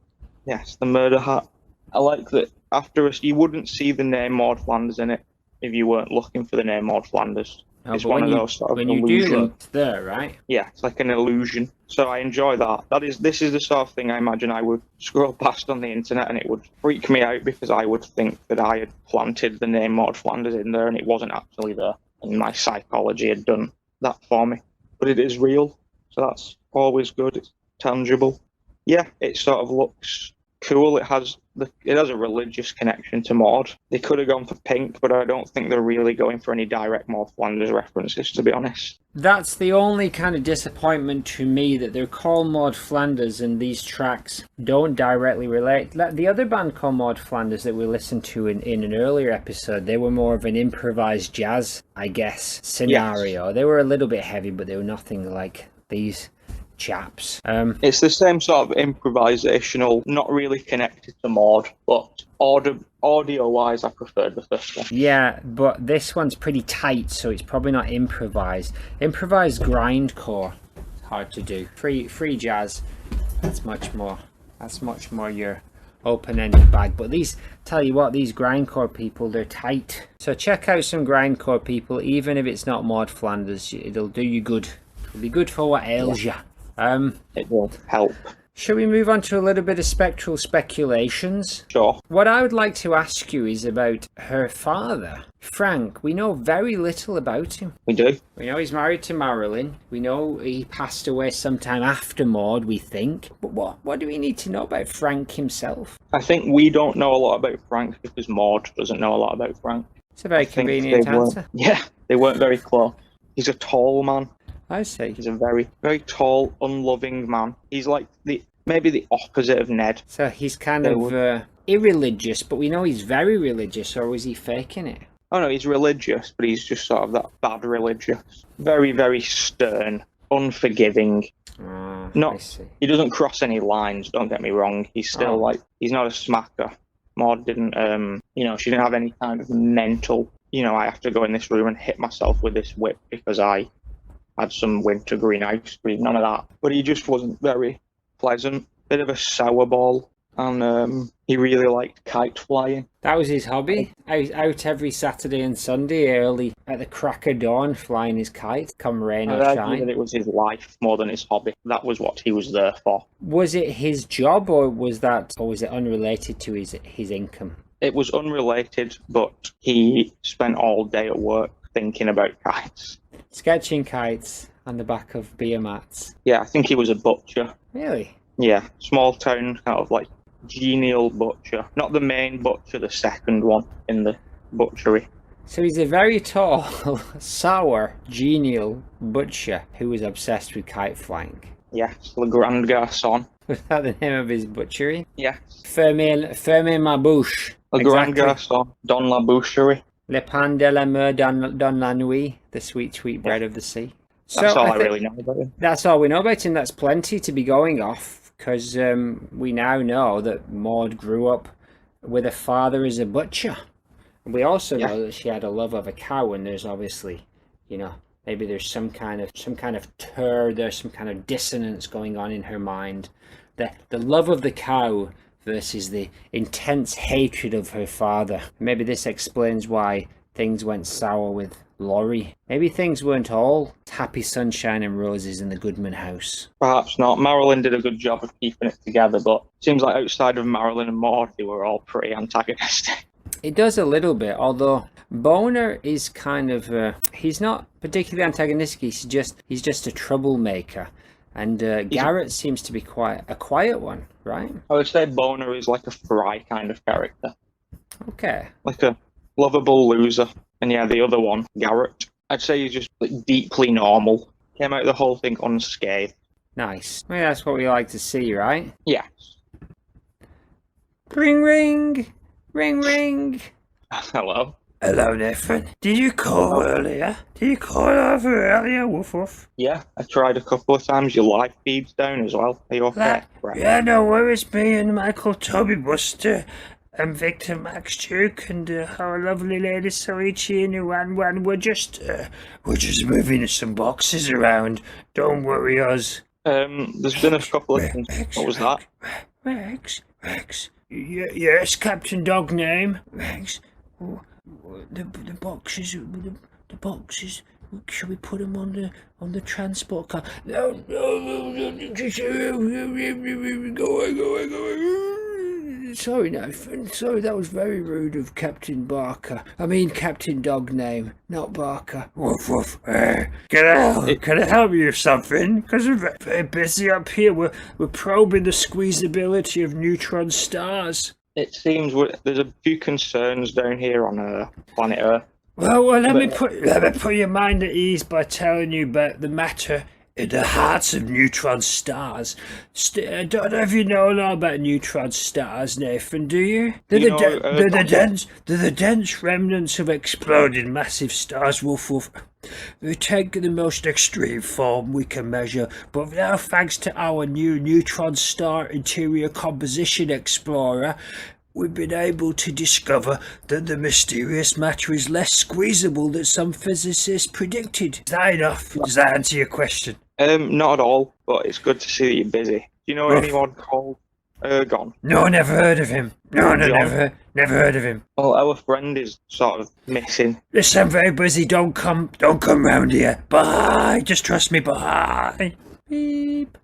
Yes, the murder hat. I like that. After us, you wouldn't see the name Maude Flanders in it if you weren't looking for the name Maude Flanders. No, it's one of those sort of when illusion. you do look, it's there, right? Yeah, it's like an illusion. So I enjoy that. This is the sort of thing I imagine I would scroll past on the internet and it would freak me out because I would think that I had planted the name Maude Flanders in there and it wasn't actually there. And my psychology had done that for me. But it is real, so that's always good. It's tangible. Yeah, it sort of looks cool. It has a religious connection to Maude. They could have gone for Pink, but I don't think they're really going for any direct Maude Flanders references, to be honest. That's the only kind of disappointment to me, that they're called Maude Flanders and these tracks don't directly relate. The other band called Maude Flanders that we listened to in an earlier episode, they were more of an improvised jazz, I guess, scenario. Yes. They were a little bit heavy, but they were nothing like these chaps. It's the same sort of improvisational, not really connected to Maude, but audio-wise, I preferred the first one. Yeah, but this one's pretty tight, so it's probably not improvised. Improvised grindcore, it's hard to do. Free jazz, that's much more your open-ended bag. But tell you what, these grindcore people, they're tight. So check out some grindcore people, even if it's not Maude Flanders. It'll do you good. It'll be good for what ails you. It will help. Shall we move on to a little bit of spectral speculations? Sure. What I would like to ask you is about her father, Frank. We know very little about him. We do. We know he's married to Marilyn. We know he passed away sometime after Maude, we think. But what do we need to know about Frank himself? I think we don't know a lot about Frank because Maude doesn't know a lot about Frank. It's a very convenient answer. Yeah, they weren't very close. He's a tall man. I see. He's a very, very tall, unloving man. He's like maybe the opposite of Ned. So he's kind of irreligious, but we know he's very religious, or was he faking it? Oh no, he's religious, but he's just sort of that bad religious. Very, very stern, unforgiving. I see. He doesn't cross any lines, don't get me wrong. He's still he's not a smacker. Maude didn't, she didn't have any kind of mental, I have to go in this room and hit myself with this whip because I had some wintergreen ice cream, none of that. But he just wasn't very pleasant. Bit of a sour ball. and he really liked kite flying. That was his hobby. Out every Saturday and Sunday early at the crack of dawn, flying his kite, come rain or I'd argue shine. that it was his life more than his hobby. That was what he was there for. Was it his job, or was it unrelated to his income? It was unrelated, but he spent all day at work thinking about kites. Sketching kites on the back of beer mats. Yeah, I think he was a butcher. Really? Yeah, small town, kind of like genial butcher. Not the main butcher, the second one in the butchery. So he's a very tall, sour, genial butcher who was obsessed with kite flying. Yes, Le Grand Garçon. Was that the name of his butchery? Yes. Ferme ma bouche. Le Grand Garçon, Don la Boucherie. Le pain de la mer dans la nuit. The sweet, sweet bread of the sea. That's all I really know about him. That's all we know about him. That's plenty to be going off, because we now know that Maude grew up with a father as a butcher. We also know that she had a love of a cow, and there's obviously, maybe there's some kind of there's some kind of dissonance going on in her mind. The love of the cow versus the intense hatred of her father. Maybe this explains why things went sour with Laurie. Maybe things weren't all happy sunshine and roses in the Goodman house. Perhaps not. Marilyn did a good job of keeping it together, but it seems like outside of Marilyn and Maude, they were all pretty antagonistic. It does a little bit, although Boner is kind of he's not particularly antagonistic. He's just a troublemaker, and Garrett seems to be quite a quiet one, right? I would say Boner is like a Fry kind of character. Okay. Like a lovable loser. And yeah, the other one, Garrett, I'd say he's just like, deeply normal. Came out of the whole thing unscathed. Nice. Well, that's what we like to see, right? Yes. Ring ring! Ring ring! Hello. Hello, Nathan. Did you call earlier? Did you call over earlier? Woof woof. Yeah, I tried a couple of times. Your live feed's down as well. Are you okay? Right. Yeah, no worries. Me and Michael Toby Buster and Victor Max Duke and our lovely lady Salici and Luann, we're just moving some boxes around. Don't worry us. There's been a couple of things. What was that? Rex. Yes, Captain Dog Name. Rex. The boxes. Should we put them on the transport car? No. Just go away. Sorry, Nathan. Sorry, that was very rude of Captain Barker. I mean Captain Dog Name, not Barker. Woof woof. Can I help you with something? Because we're very busy up here. We're probing the squeezability of neutron stars. It seems there's a few concerns down here on planet Earth. Well, let me put your mind at ease by telling you about the matter in the hearts of neutron stars. I don't know if you know a lot about neutron stars, Nathan, do you? They're the dense remnants of exploding massive stars, woof woof. They take the most extreme form we can measure, but now thanks to our new neutron star interior composition explorer, we've been able to discover that the mysterious matter is less squeezable than some physicists predicted. Is that enough? Does that answer your question? Not at all, but it's good to see that you're busy. Do you know anyone called Errgun? No, never heard of him. No, never heard of him. Well, our friend is sort of missing. Listen, I'm very busy. Don't come round here. Bye. Just trust me. Bye. Beep.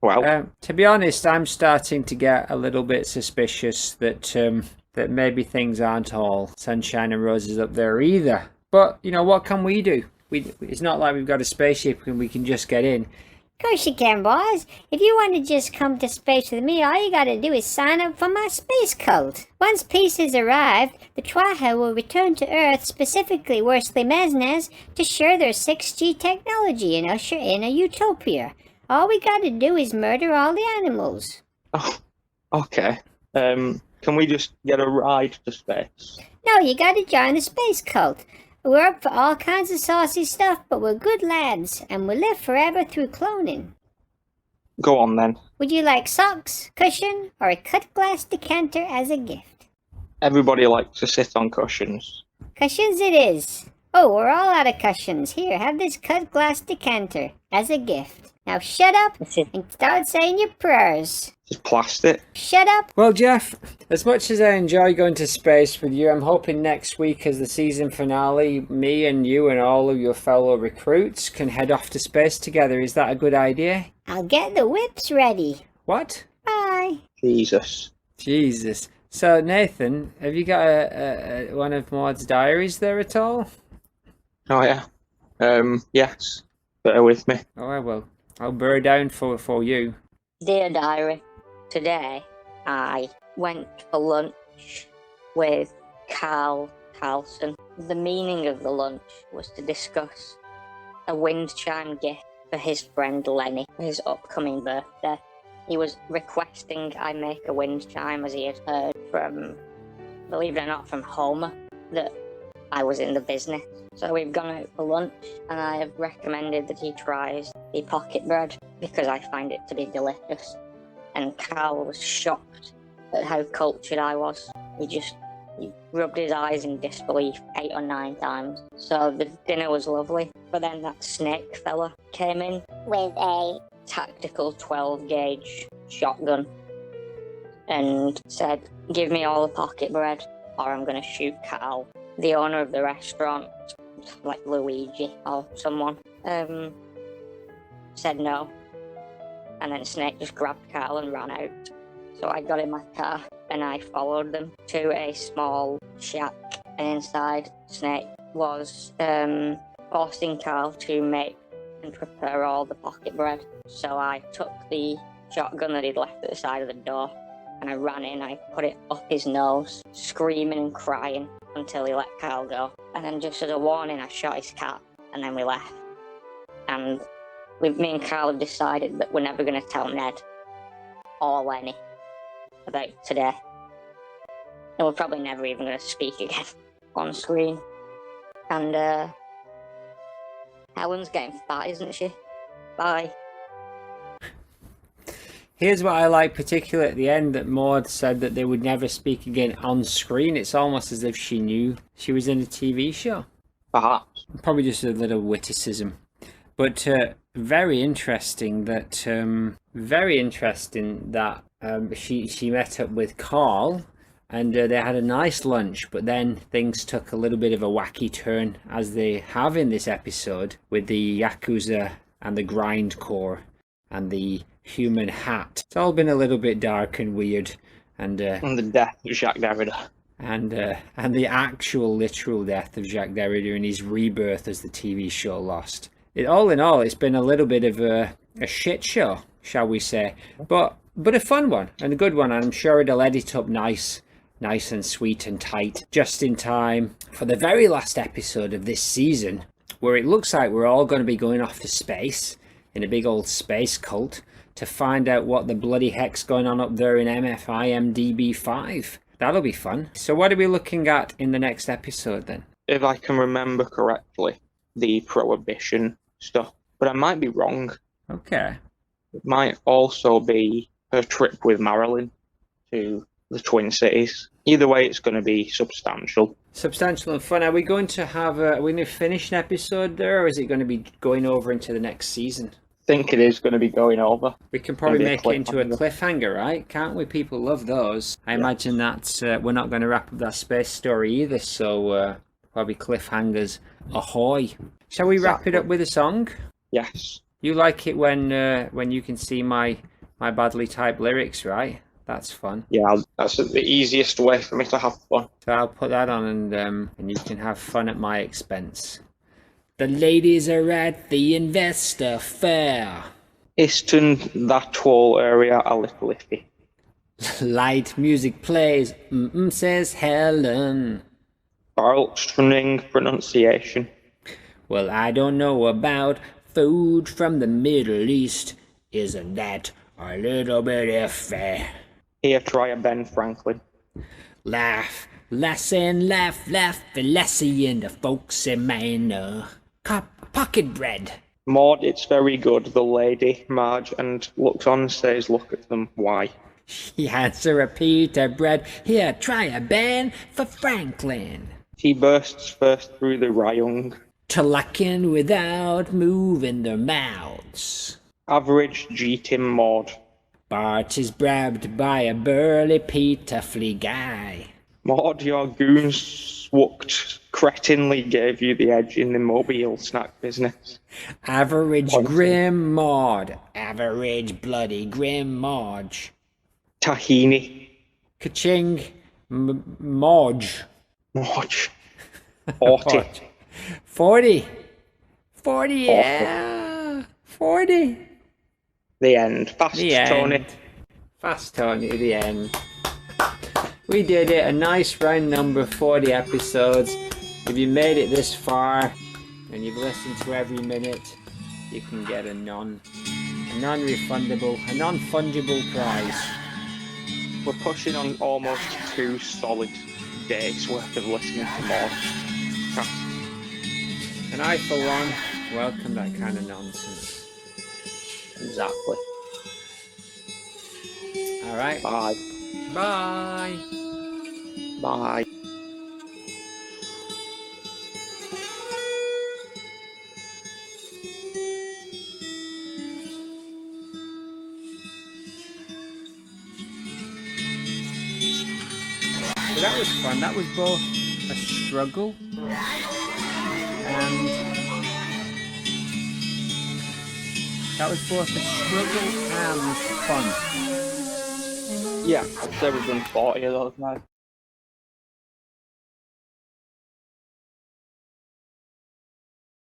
Well, to be honest, I'm starting to get a little bit suspicious that maybe things aren't all sunshine and roses up there either. But what can we do? It's not like we've got a spaceship and we can just get in. Of course you can, boys. If you want to just come to space with me, all you gotta do is sign up for my space cult. Once peace has arrived, the Twaha will return to Earth, specifically Worsley Mesnes, to share their 6G technology and usher in a utopia. All we gotta do is murder all the animals. Oh, okay. Can we just get a ride to space? No, you gotta join the space cult. We're up for all kinds of saucy stuff, but we're good lads, and we'll live forever through cloning. Go on then. Would you like socks, cushion, or a cut glass decanter as a gift? Everybody likes to sit on cushions. Cushions it is. Oh, we're all out of cushions. Here, have this cut glass decanter as a gift. Now shut up and start saying your prayers. Just plastic. Shut up. Well, Jeff, as much as I enjoy going to space with you, I'm hoping next week as the season finale, me and you and all of your fellow recruits can head off to space together. Is that a good idea? I'll get the whips ready. What? Bye. Jesus. So, Nathan, have you got one of Maude's diaries there at all? Oh, yeah. Yes. Bear with me. Oh, I will. I'll burr down for you. Dear Diary, today I went for lunch with Carl Carlson. The meaning of the lunch was to discuss a wind chime gift for his friend Lenny for his upcoming birthday. He was requesting I make a wind chime as he had heard from, believe it or not, from Homer, that I was in the business. So we've gone out for lunch and I have recommended that he tries the pocket bread because I find it to be delicious. And Carl was shocked at how cultured I was. He rubbed his eyes in disbelief 8 or 9 times. So the dinner was lovely. But then that snake fella came in with a tactical 12-gauge shotgun and said, "Give me all the pocket bread or I'm going to shoot Carl." The owner of the restaurant, like Luigi or someone, said no. And then Snake just grabbed Carl and ran out. So I got in my car and I followed them to a small shack. And inside, Snake was forcing Carl to make and prepare all the pocket bread. So I took the shotgun that he'd left at the side of the door and I ran in, I put it up his nose, screaming and crying until he let Carl go. And then just as a warning, I shot his cat and then we left. And me and Carl have decided that we're never going to tell Ned or Lenny about today. And we're probably never even going to speak again on screen. And Helen's getting fat, isn't she? Bye. Here's what I like particularly at the end, that Maude said that they would never speak again on screen. It's almost as if she knew she was in a TV show. Perhaps. Probably just a little witticism. But very interesting that she met up with Carl and they had a nice lunch, but then things took a little bit of a wacky turn, as they have in this episode, with the Yakuza and the grindcore and the human hat. It's all been a little bit dark and weird, and the death of Jacques Derrida. And the actual literal death of Jacques Derrida and his rebirth as the TV show Lost. All in all, it's been a little bit of a shit show, shall we say, but a fun one and a good one. And I'm sure it'll edit up nice and sweet and tight, just in time for the very last episode of this season, where it looks like we're all going to be going off to space in a big old space cult to find out what the bloody heck's going on up there in MFIMDB 5. That'll be fun. So what are we looking at in the next episode then? If I can remember correctly, the Prohibition stuff, but I might be wrong. Okay. It might also be her trip with Marilyn to the Twin Cities. Either way, it's going to be substantial. Substantial and fun. Are we going to finish an episode there, or is it going to be going over into the next season? I think it is going to be going over. We can probably make it into a cliffhanger, right? Can't we? People love those. I imagine that we're not going to wrap up that space story either, so probably cliffhangers ahoy. Shall we wrap it up with a song? Yes. You like it when you can see my badly typed lyrics, right? That's fun. Yeah, that's the easiest way for me to have fun. So I'll put that on and you can have fun at my expense. The ladies are at the investor fair. Isn't that whole area a little iffy? Light music plays, says Helen. Stunning pronunciation. Well, I don't know about food from the Middle East. Isn't that a little bit iffy? Here, try a Ben Franklin. Laugh, lesson, laugh, Lassie in the folksy manner. Pocket bread. Maude, it's very good, the lady, Marge, and looks on and says, look at them, why? She has a repeater bread. Here, try a Ben for Franklin. He bursts first through the Ryung. Talking without moving their mouths. Average G-Tim Maude. Bart is grabbed by a burly pitifully guy. Maude, your goons swooked cretinely gave you the edge in the mobile snack business. Average grim Maude. Average bloody grim Marge. Tahini. Ka-ching. Marge. Marge. 40. 40. 40, yeah. 40. The end. Fast, The end. Tony. Fast, Tony, the end. We did it. A nice round number, 40 episodes. If you made it this far and you've listened to every minute, you can get a non-refundable, a non-fungible prize. We're pushing on almost 2 solid days worth of listening to Maude. And I, for one, welcome that kind of nonsense. Exactly. Alright. Bye. Bye. Bye. So that was fun. That was both a struggle and fun. Yeah, I'd say we've done 40 of those now.